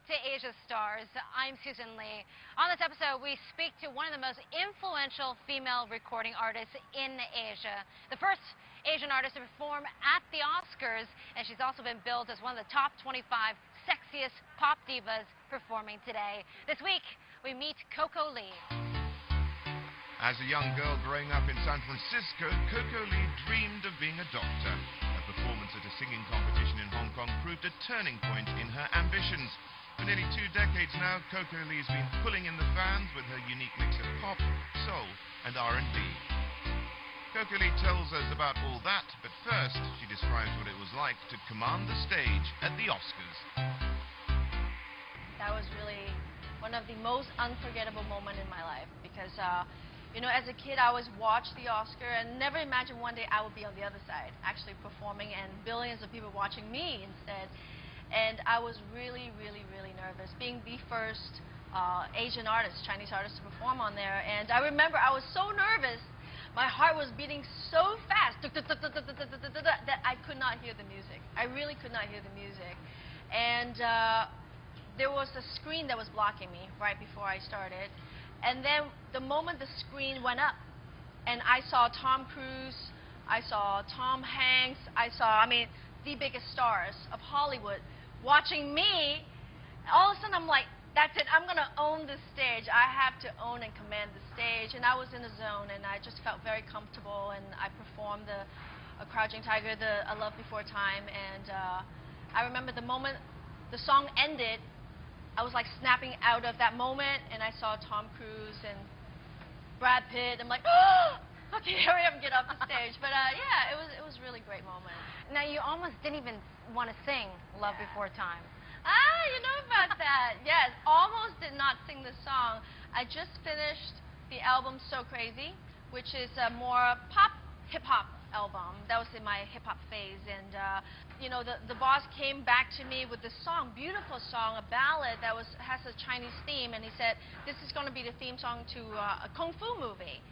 to Asia Stars. I'm Susan Lee. On this episode, we speak to one of the most influential female recording artists in Asia. The first Asian artist to perform at the Oscars, and she's also been billed as one of the top 25 sexiest pop divas performing today. This week, we meet Coco Lee. As a young girl growing up in San Francisco, Coco Lee dreamed of being a doctor. A performance at a singing competition in Hong Kong proved a turning point in her ambitions. For nearly 2 decades now, Coco Lee's been pulling in the fans with her unique mix of pop, soul, and R&B. Coco Lee tells us about all that, but first, she describes what it was like to command the stage at the Oscars. That was really one of the most unforgettable moments in my life because, you know, as a kid, I always watched the Oscar and never imagined one day I would be on the other side, actually performing, and billions of people watching me instead. And I was really, really, really nervous, being the first Asian artist, Chinese artist to perform on there. And I remember I was so nervous, my heart was beating so fast that I could not hear the music. I really could not hear the music. And there was a screen that was blocking me right before I started. And then the moment the screen went up, and I saw Tom Cruise, I saw Tom Hanks, I mean, the biggest stars of Hollywood watching me, all of a sudden I'm like, that's it, I'm going to own this stage. I have to own and command the stage. And I was in a zone, and I just felt very comfortable, and I performed the Crouching Tiger, the A Love Before Time, and I remember the moment the song ended, I was like snapping out of that moment, and I saw Tom Cruise and Brad Pitt. I'm like, oh, okay, hurry up and get off the stage. But yeah, it was a really great moment. Now, you almost didn't even want to sing Love Before Time. Ah, you know about that. Yes, almost did not sing the song. I just finished the album So Crazy, which is a more pop, hip-hop album. That was in my hip-hop phase. And, you know, the boss came back to me with this song, beautiful song, a ballad that has a Chinese theme. And he said, this is going to be the theme song to a Kung Fu movie.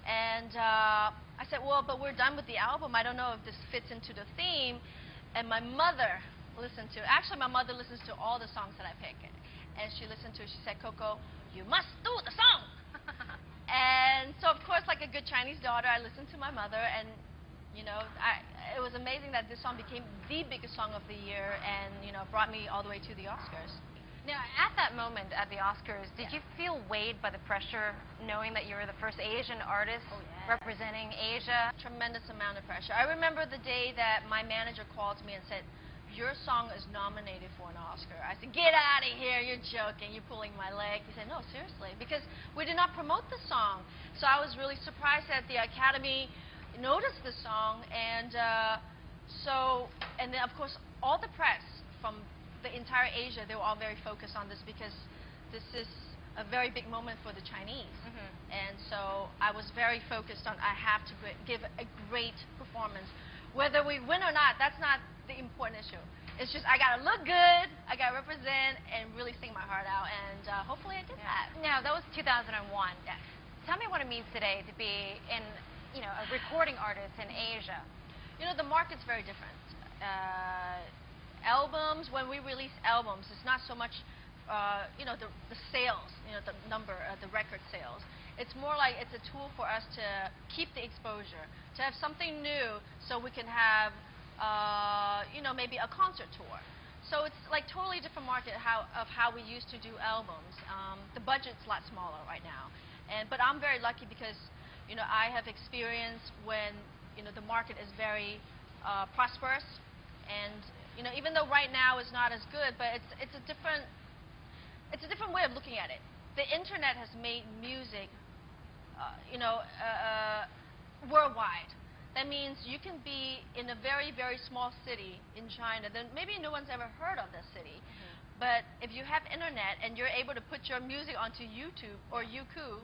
And I said, well, but we're done with the album. I don't know if this fits into the theme. And my mother listened to, actually my mother listens to all the songs that I pick. And she listened to it. She said, Coco, you must do the song. And so, of course, like a good Chinese daughter, I listened to my mother. And, you know, it was amazing that this song became the biggest song of the year and, you know, brought me all the way to the Oscars. Now, at that moment at the Oscars, did you feel weighed by the pressure knowing that you were the first Asian artist representing Asia? Tremendous amount of pressure. I remember the day that my manager called me and said, your song is nominated for an Oscar. I said, get out of here, you're joking, you're pulling my leg. He said, no, seriously, because we did not promote the song. So I was really surprised that the Academy noticed the song, and and then, of course, all the press from the entire Asia, they were all very focused on this because this is a very big moment for the Chinese. And so I was very focused on I have to give a great performance. Whether we win or not, that's not the important issue. It's just I got to look good, I got to represent, and really sing my heart out. And hopefully I did that. Now, that was 2001. Yes. Tell me what it means today to be a recording artist in Asia. You know, the market's very different. Albums, when we release albums, it's not so much, you know, the sales, you know, the number, the record sales. It's more like it's a tool for us to keep the exposure, to have something new so we can have, you know, maybe a concert tour. So it's like totally different market of how we used to do albums. The budget's a lot smaller right now. But I'm very lucky because, you know, I have experience when, you know, the market is very prosperous. And, you know, even though right now is not as good, but it's a different way of looking at it. The internet has made music, you know, worldwide. That means you can be in a very, very small city in China. Then maybe no one's ever heard of this city. But if you have internet and you're able to put your music onto YouTube or Youku,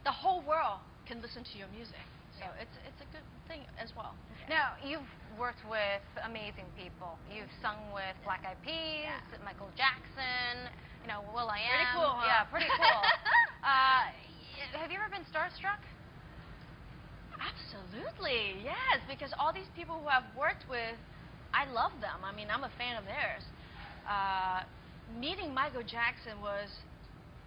the whole world can listen to your music. So it's a good thing as well. Now, you've worked with amazing people. You've sung with Black Eyed Peas, Michael Jackson, you know, will.i.am. Pretty cool, huh? Yeah, pretty cool. Have you ever been starstruck? Absolutely, yes, because all these people who I've worked with, I love them. I mean, I'm a fan of theirs. meeting Michael Jackson was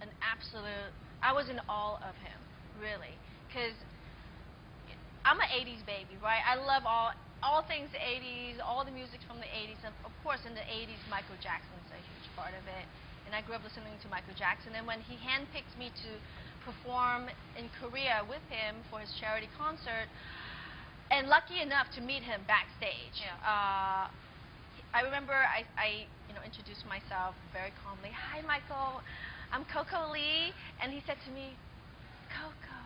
an absolute, I was in awe of him, really. Because I'm an 80s baby, right? I love all things 80s, all the music from the 80s. And of course, in the 80s, Michael Jackson's a huge part of it. And I grew up listening to Michael Jackson. And when he handpicked me to perform in Korea with him for his charity concert, and lucky enough to meet him backstage, I remember I introduced myself very calmly. Hi, Michael. I'm Coco Lee. And he said to me, Coco,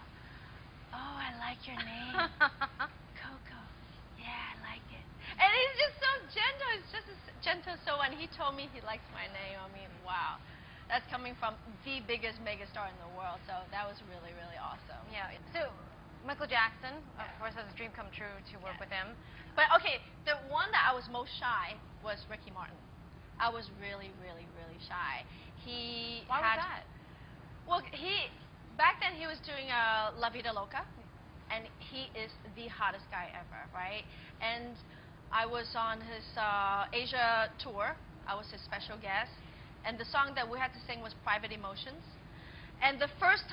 oh, I like your name. Coco. Yeah, I like it. And he's just so gentle. He's just gentle. So when he told me he likes my name, I mean, wow. That's coming from the biggest megastar in the world. So that was really, really awesome. Yeah. So Michael Jackson, of course, has a dream come true to work with him. But okay, the one that I was most shy was Ricky Martin. I was really, really, really shy. Why was that? Well, back then he was doing La Vida Loca, and he is the hottest guy ever, right? And I was on his Asia tour. I was his special guest, and the song that we had to sing was Private Emotions. And the first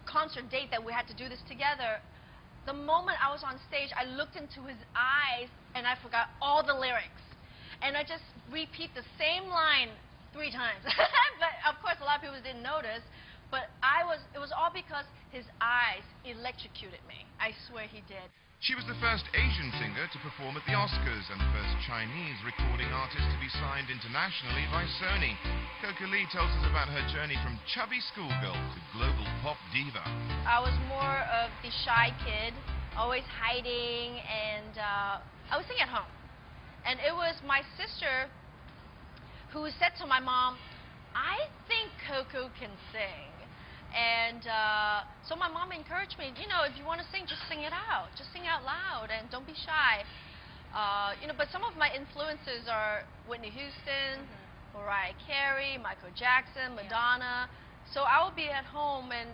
concert date that we had to do this together, the moment I was on stage, I looked into his eyes, and I forgot all the lyrics. And I just repeat the same line 3 times. But of course, a lot of people didn't notice. But it was all because his eyes electrocuted me. I swear he did. She was the first Asian singer to perform at the Oscars and the first Chinese recording artist to be signed internationally by Sony. Coco Lee tells us about her journey from chubby schoolgirl to global pop diva. I was more of the shy kid, always hiding, and I was singing at home. And it was my sister who said to my mom, I think Coco can sing. And so my mom encouraged me, if you want to sing, just sing it out. Just sing out loud and don't be shy. But some of my influences are Whitney Houston, Mariah Carey, Michael Jackson, Madonna. So I would be at home and,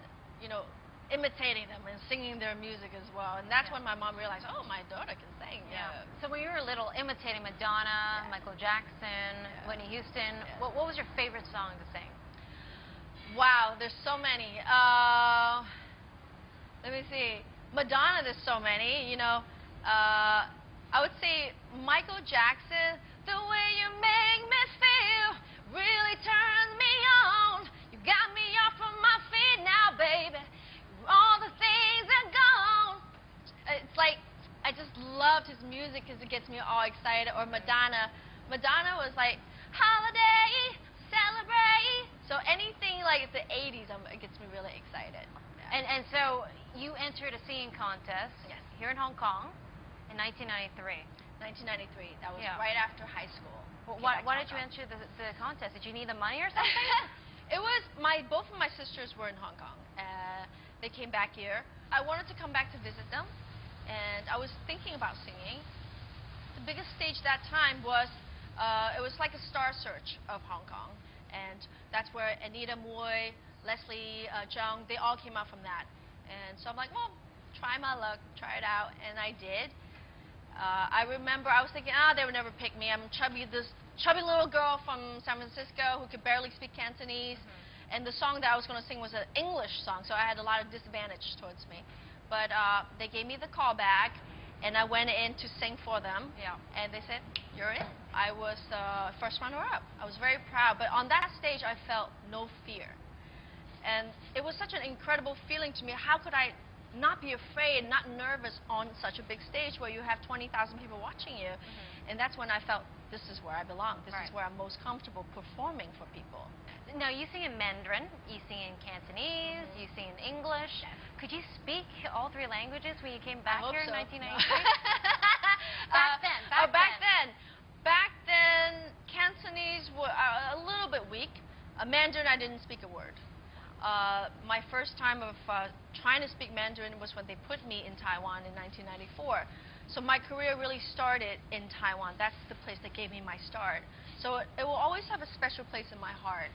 imitating them and singing their music as well. And that's when my mom realized, oh, my daughter can sing. Yeah. So when you were little, imitating Madonna, Michael Jackson, Whitney Houston, what was your favorite song to sing? Wow, there's so many. Let me see. Madonna, there's so many. I would say Michael Jackson, the way you make me feel really turns me on. You got me off of my feet now, baby. All the things are gone. It's like, I just loved his music because it gets me all excited. Or Madonna. Madonna was like, holiday, celebrate. So anything like the 80s, it gets me really excited. Yeah. And so you entered a singing contest here in Hong Kong in 1993. 1993. That was right after high school. Well, why did you enter the contest? Did you need the money or something? It was both of my sisters were in Hong Kong. They came back here. I wanted to come back to visit them, and I was thinking about singing. The biggest stage that time was, it was like a star search of Hong Kong, and that's where Anita Mui, Leslie Cheung, they all came out from that. And so I'm like, well, try my luck, try it out, and I did. I remember I was thinking, they would never pick me. I'm this chubby little girl from San Francisco who could barely speak Cantonese. And the song that I was going to sing was an English song, so I had a lot of disadvantage towards me. But they gave me the call back, and I went in to sing for them. Yeah. And they said, you're in. I was first runner-up. I was very proud. But on that stage, I felt no fear. And it was such an incredible feeling to me. How could I not be afraid, not nervous on such a big stage where you have 20,000 people watching you? And that's when I felt, this is where I belong. This is where I'm most comfortable performing for people. Now, you sing in Mandarin, you sing in Cantonese, you sing in English. Could you speak all 3 languages when you came back here in 1993? Back then, Cantonese was a little bit weak. Mandarin, I didn't speak a word. My first time of trying to speak Mandarin was when they put me in Taiwan in 1994. So my career really started in Taiwan. That's the place that gave me my start. So it will always have a special place in my heart.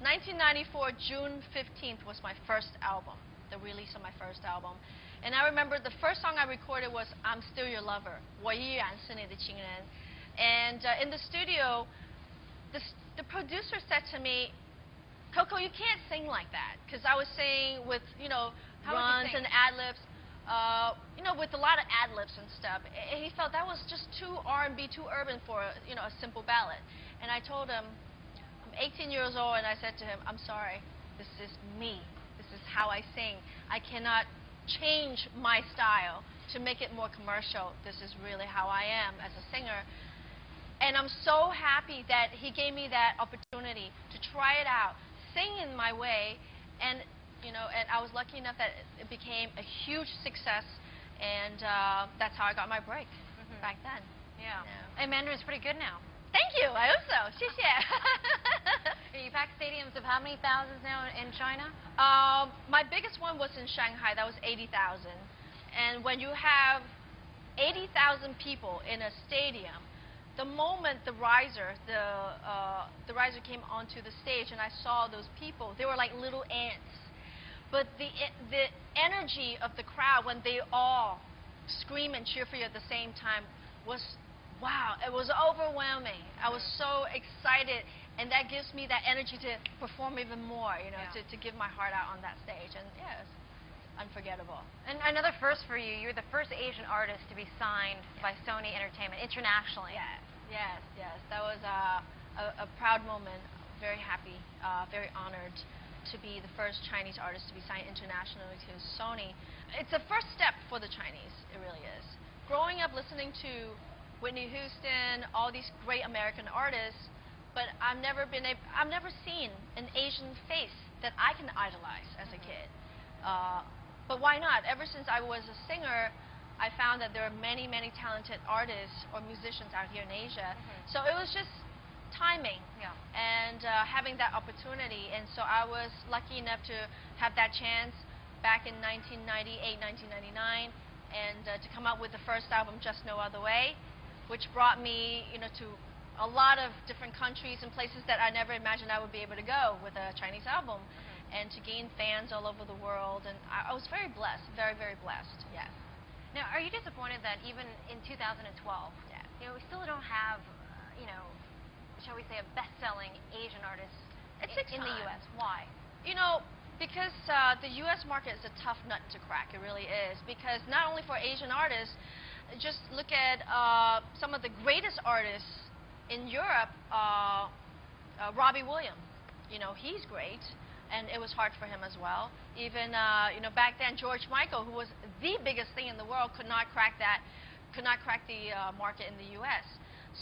1994, June 15th was my first album, the release of my first album. And I remember the first song I recorded was I'm Still Your Lover, 我依然是你的情人. And in the studio, the producer said to me, Coco, you can't sing like that, because I was singing with, runs and ad-libs, with a lot of ad-libs and stuff. He felt that was just too R&B, too urban for, a simple ballad. And I told him, I'm 18 years old, and I said to him, I'm sorry, this is me. This is how I sing. I cannot change my style to make it more commercial. This is really how I am as a singer. And I'm so happy that he gave me that opportunity to try it out, sing in my way, and and I was lucky enough that it became a huge success, and that's how I got my break back then. Yeah. And Mandarin's pretty good now. Thank you. I hope so. 谢谢. You packed stadiums of how many thousands now in China? My biggest one was in Shanghai. That was 80,000. And when you have 80,000 people in a stadium, the moment the riser came onto the stage and I saw those people, they were like little ants. But the energy of the crowd when they all scream and cheer for you at the same time was, wow, it was overwhelming. I was so excited, and that gives me that energy to perform even more, to give my heart out on that stage. And yeah, it's unforgettable. And another first for you, you're the first Asian artist to be signed by Sony Entertainment internationally. Yes. That was a proud moment. Very happy, very honored to be the first Chinese artist to be signed internationally to Sony. It's a first step for the Chinese, it really is. Growing up listening to Whitney Houston, all these great American artists, but I've never seen an Asian face that I can idolize as a kid. But why not? Ever since I was a singer, I found that there are many, many talented artists or musicians out here in Asia. So it was just timing and having that opportunity. And so I was lucky enough to have that chance back in 1998, 1999, and to come out with the first album, Just No Other Way, which brought me, to a lot of different countries and places that I never imagined I would be able to go with a Chinese album, and to gain fans all over the world. And I was very blessed, very, very blessed. Yes. Now, are you disappointed that even in 2012, we still don't have, shall we say, a best-selling Asian artist in the U.S.? Why? Because the U.S. market is a tough nut to crack. It really is. Because not only for Asian artists, just look at some of the greatest artists in Europe. Robbie Williams, he's great, and it was hard for him as well. Even back then, George Michael, who was the biggest thing in the world, could not crack the market in the U.S.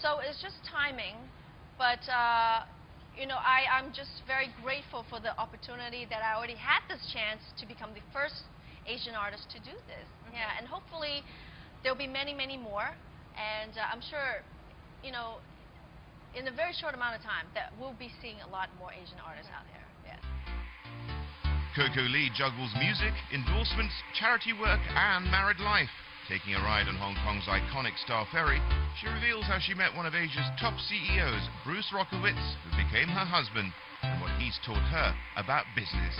So it's just timing. But I'm just very grateful for the opportunity that I already had this chance to become the first Asian artist to do this. And hopefully there'll be many, many more. And I'm sure, in a very short amount of time, that we'll be seeing a lot more Asian artists out there. Yes. Coco Lee juggles music, endorsements, charity work, and married life. Taking a ride on Hong Kong's iconic Star Ferry, she reveals how she met one of Asia's top CEOs, Bruce Rockowitz, who became her husband, and what he's taught her about business.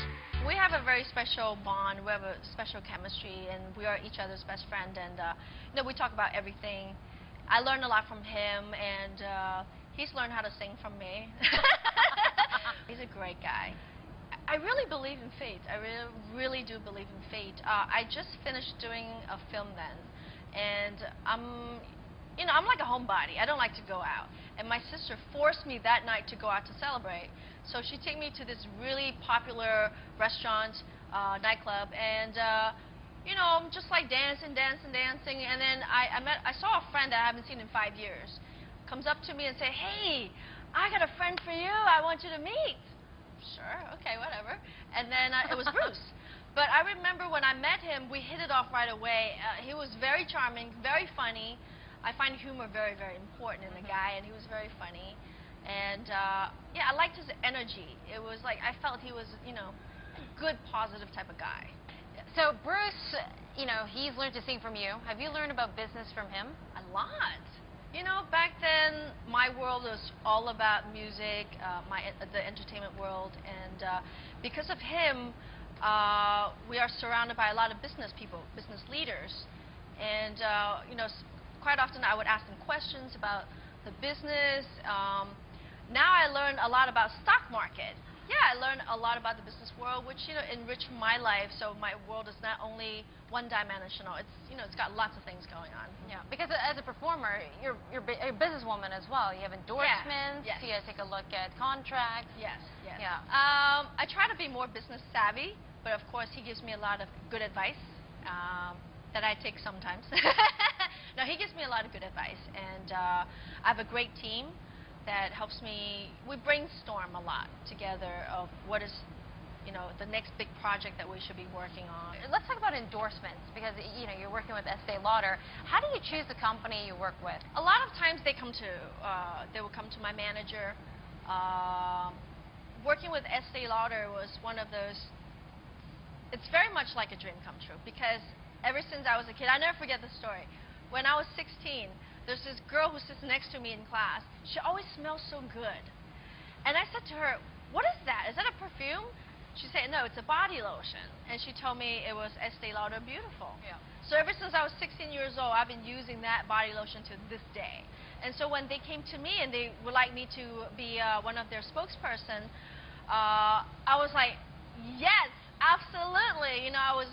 We have a very special bond. We have a special chemistry, and we are each other's best friend. And we talk about everything. I learned a lot from him, and he's learned how to sing from me. He's a great guy. I really believe in fate. I really do believe in fate. I just finished doing a film then, and I'm like a homebody. I don't like to go out. And my sister forced me that night to go out to celebrate. So she took me to this really popular restaurant, nightclub, and I'm just like dancing, and then I saw a friend that I haven't seen in 5 years. Comes up to me and say, "Hey, I got a friend for you. I want you to meet." Sure, okay, whatever. And then it was Bruce. But I remember when I met him, we hit it off right away. He was very charming, very funny. I find humor very, very important in a guy, and he was very funny. And I liked his energy. It was like I felt he was, a good, positive type of guy. So Bruce, he's learned to sing from you. Have you learned about business from him? A lot. Back then, my world was all about music, the entertainment world, and because of him, we are surrounded by a lot of business people, business leaders, and quite often I would ask them questions about the business, Now I learned a lot about stock market. Yeah, I learned a lot about the business world, which enriched my life. So my world is not only one-dimensional. It's it's got lots of things going on. Yeah, because as a performer, you're a businesswoman as well. You have endorsements. Yes. You take a look at contracts. Yes. Yes. Yeah. I try to be more business savvy, but of course he gives me a lot of good advice that I take sometimes. No, he gives me a lot of good advice, and I have a great team that helps me. We brainstorm a lot together of what is, the next big project that we should be working on. Let's talk about endorsements, because you're working with Estee Lauder. How do you choose the company you work with? A lot of times they will come to my manager. Working with Estee Lauder was one of those. It's very much like a dream come true, because ever since I was a kid, I never forget the story. When I was 16. There's this girl who sits next to me in class. She always smells so good. And I said to her, "What is that? Is that a perfume?" She said, "No, it's a body lotion." And she told me it was Estee Lauder Beautiful. Yeah. So ever since I was 16 years old, I've been using that body lotion to this day. And so when they came to me and they would like me to be one of their spokesperson, I was like, yes, absolutely. I was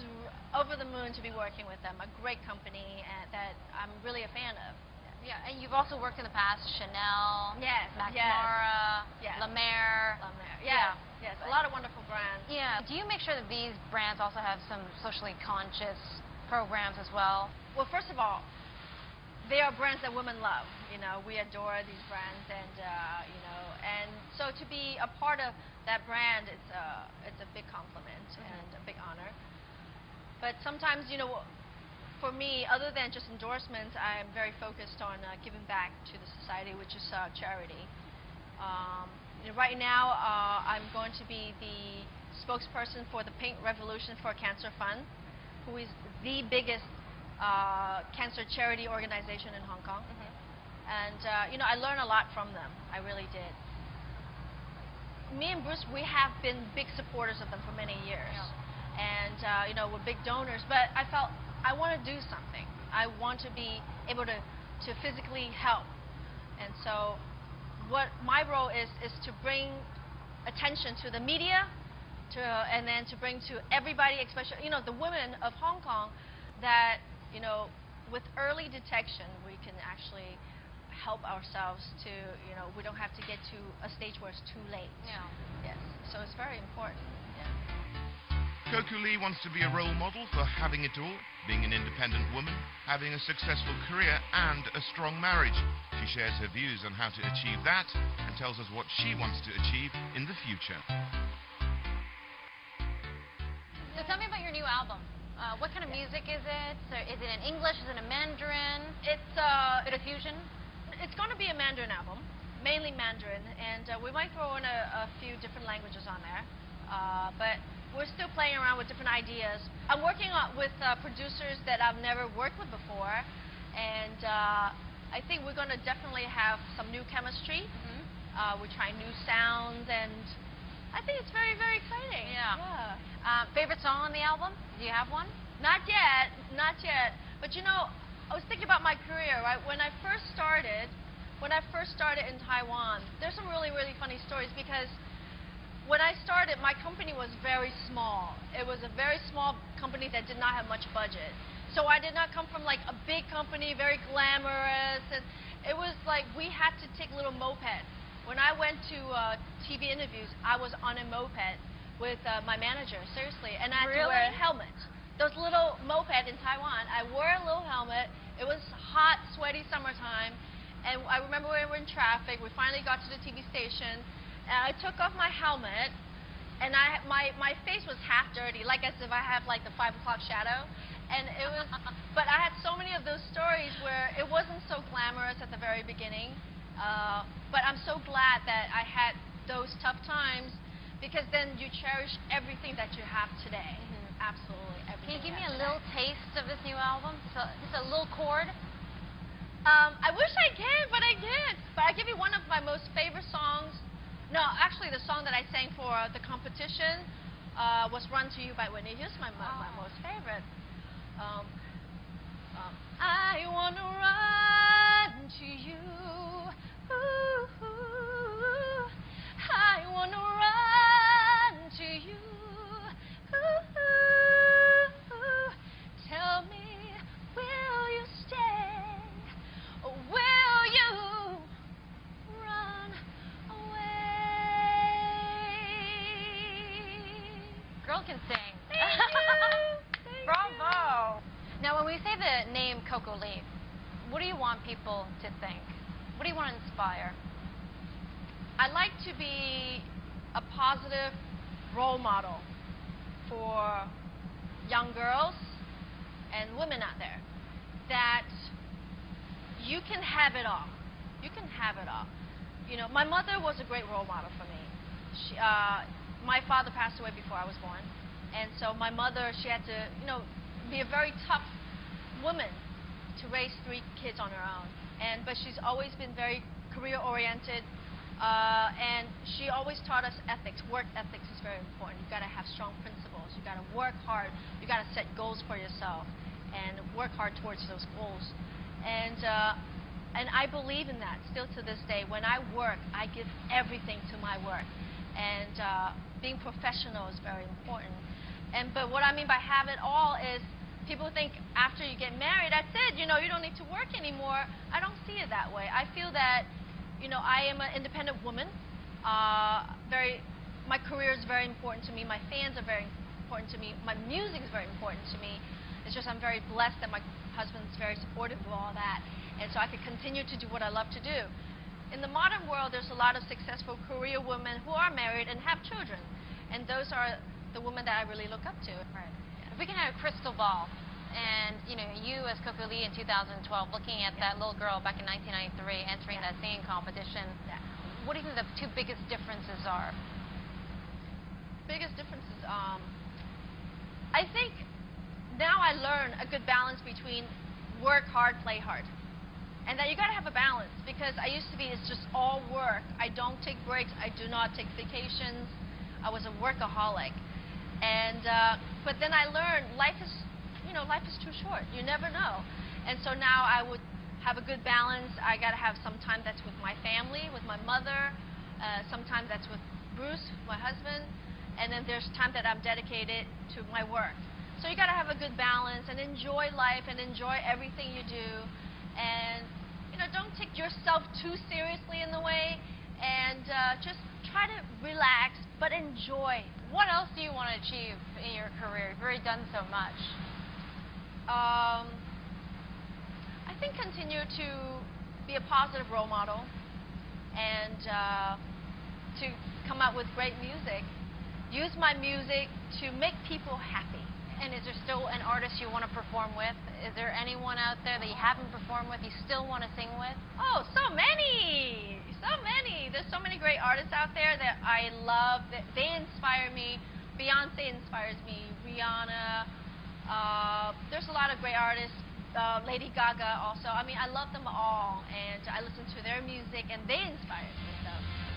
over the moon to be working with them. A great company that I'm really a fan of. Yeah, and you've also worked in the past, Chanel, yes, McNamara, yes. La Mer. Yeah. Yes, a lot of wonderful brands. Yeah. Do you make sure that these brands also have some socially conscious programs as well? Well, first of all, they are brands that women love. We adore these brands, and and so to be a part of that brand, it's a big compliment and a big honor. But sometimes, for me, other than just endorsements, I am very focused on giving back to the society, which is charity. Right now, I'm going to be the spokesperson for the Pink Revolution for Cancer Fund, who is the biggest cancer charity organization in Hong Kong. And, I learned a lot from them. I really did. Me and Bruce, we have been big supporters of them for many years. Yeah. And, we're big donors. But I felt I want to do something. I want to be able to physically help. And so what my role is to bring attention to the media, and then to bring to everybody, especially, the women of Hong Kong, that, with early detection, we can actually help ourselves to, we don't have to get to a stage where it's too late. Yeah. Yes. So it's very important. Yeah. Coco Lee wants to be a role model for having it all, being an independent woman, having a successful career and a strong marriage. She shares her views on how to achieve that and tells us what she wants to achieve in the future. So tell me about your new album. What kind of music is it? So is it in English? Is it in Mandarin? It's a bit of fusion? It's going to be a Mandarin album, mainly Mandarin, and we might throw in a few different languages on there. But we're still playing around with different ideas. I'm working with producers that I've never worked with before, and I think we're going to definitely have some new chemistry. We're trying new sounds, and I think it's very, very exciting. Yeah. Favorite song on the album? Do you have one? Not yet, not yet. But I was thinking about my career, right? When I first started in Taiwan, there's some really, really funny stories, because when I started, my company was very small. It was a very small company that did not have much budget. So I did not come from like a big company, very glamorous, and it was like we had to take little mopeds. When I went to TV interviews, I was on a moped with my manager, seriously, and I had to wear a helmet. Those little moped in Taiwan, I wore a little helmet. It was hot, sweaty summertime, and I remember we were in traffic. We finally got to the TV station, and I took off my helmet, and my face was half dirty, like as if I have like the 5 o'clock shadow. And it was, but I had so many of those stories where it wasn't so glamorous at the very beginning. But I'm so glad that I had those tough times, because then you cherish everything that you have today. Absolutely everything. Can you give me a little taste of this new album? Just a little chord? I wish I could, but I can't. But I'll give you one of my most favorite songs. No, actually the song that I sang for the competition was Run to You by Whitney Houston, my most favorite. I want to run to you. Ooh, ooh, ooh. want people to think? What do you want to inspire? I like to be a positive role model for young girls and women out there, that you can have it all. You can have it all. You know, my mother was a great role model for me. My father passed away before I was born, and so my mother, she had to, you know, be a very tough woman to raise 3 kids on her own. But she's always been very career-oriented, and she always taught us ethics. Work ethics is very important. You've got to have strong principles. You've got to work hard. You've got to set goals for yourself and work hard towards those goals. And I believe in that still to this day. When I work, I give everything to my work. And being professional is very important. But what I mean by have it all is, people think after you get married, that's it, you know, you don't need to work anymore. I don't see it that way. I feel that, you know, I am an independent woman. My career is very important to me. My fans are very important to me. My music is very important to me. It's just I'm very blessed that my husband's very supportive of all that. And so I can continue to do what I love to do. In the modern world, there's a lot of successful career women who are married and have children. And those are the women that I really look up to. Right. If we can have a crystal ball, and you know, you as Coco Lee in 2012, looking at that little girl back in 1993 entering that singing competition, what do you think the 2 biggest differences are? Biggest differences, I think now I learn a good balance between work hard, play hard. And that you got to have a balance, because I used to be, it's just all work. I don't take breaks. I do not take vacations. I was a workaholic. And but then I learned life is too short. You never know. And so now I would have a good balance. I got to have some time that's with my family, with my mother. Sometimes that's with Bruce, my husband. And then there's time that I'm dedicated to my work. So you got to have a good balance and enjoy life and enjoy everything you do. And, you know, don't take yourself too seriously in the way. And just try to relax, but enjoy. What else do you want to achieve in your career? You've already done so much. I think continue to be a positive role model and to come out with great music. Use my music to make people happy. And is there still an artist you want to perform with? Is there anyone out there that you haven't performed with you still want to sing with? Oh, so many! So many! There's so many great artists out there that I love. That they inspire me. Beyonce inspires me. Rihanna. There's a lot of great artists. Lady Gaga also. I mean, I love them all. And I listen to their music and they inspire me. So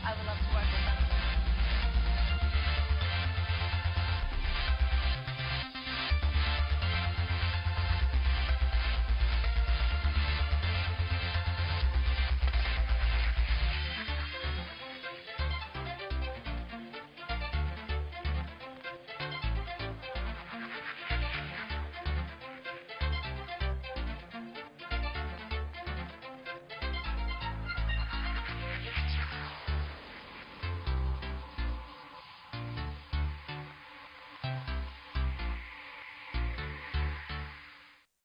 I would love to work with them.